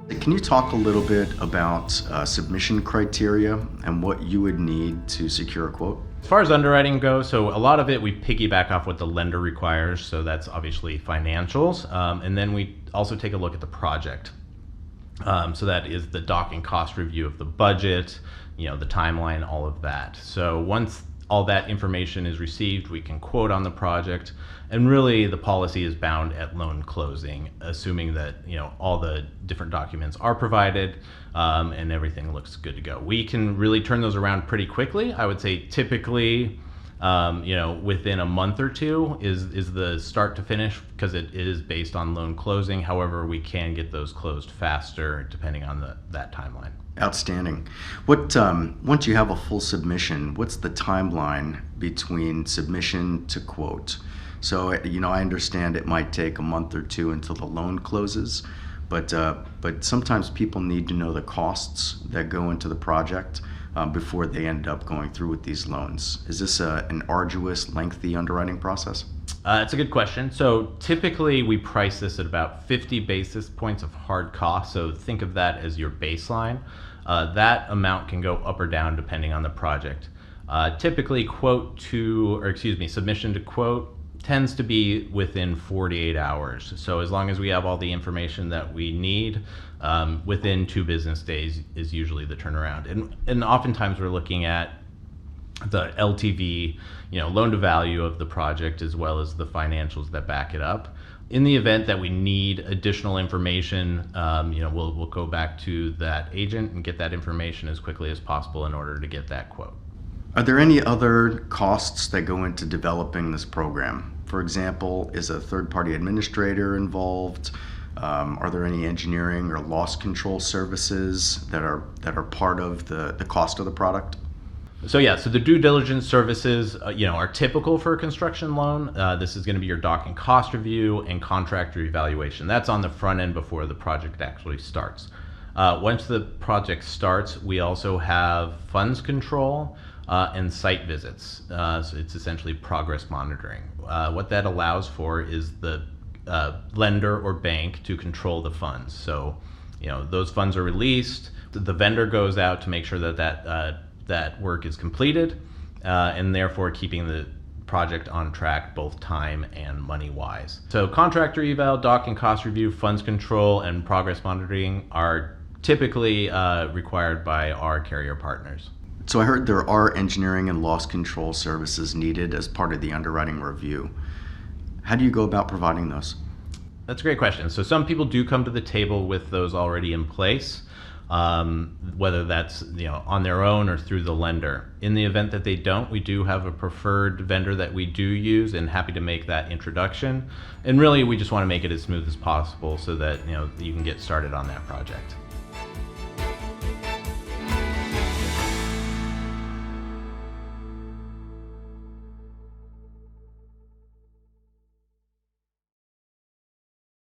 Can you talk a little bit about submission criteria and what you would need to secure a quote? As far as underwriting goes, so a lot of it we piggyback off what the lender requires, so that's obviously financials, and then we also take a look at the project. So that is the doc and cost review of the budget, the timeline, all of that. So once all that information is received, we can quote on the project, and really the policy is bound at loan closing, assuming that all the different documents are provided and everything looks good to go. We can really turn those around pretty quickly. I would say typically within a month or two is the start to finish, because it is based on loan closing. However, we can get those closed faster depending on that timeline. Outstanding. Once you have a full submission, what's the timeline between submission to quote? So, I understand it might take a month or two until the loan closes, but sometimes people need to know the costs that go into the project before they end up going through with these loans. Is this an arduous, lengthy underwriting process? It's a good question. So typically we price this at about 50 basis points of hard cost. So think of that as your baseline. That amount can go up or down depending on the project. Typically submission to quote tends to be within 48 hours. So as long as we have all the information that we need, within 2 business days is usually the turnaround. And oftentimes we're looking at the LTV, loan to value of the project, as well as the financials that back it up. In the event that we need additional information, we'll go back to that agent and get that information as quickly as possible in order to get that quote. Are there any other costs that go into developing this program? For example, is a third-party administrator involved? Are there any engineering or loss control services that are part of the cost of the product? So the due diligence services, are typical for a construction loan. This is going to be your doc and cost review and contractor evaluation. That's on the front end before the project actually starts. Once the project starts, we also have funds control and site visits. So it's essentially progress monitoring. What that allows for is the lender or bank to control the funds. So, those funds are released. The vendor goes out to make sure that work is completed, and therefore keeping the project on track both time and money wise. So contractor eval, doc and cost review, funds control, and progress monitoring are typically required by our carrier partners. So I heard there are engineering and loss control services needed as part of the underwriting review. How do you go about providing those? That's a great question. So some people do come to the table with those already in place, whether that's on their own or through the lender. In the event that they don't, we do have a preferred vendor that we do use, and happy to make that introduction. And really, we just want to make it as smooth as possible so that you can get started on that project.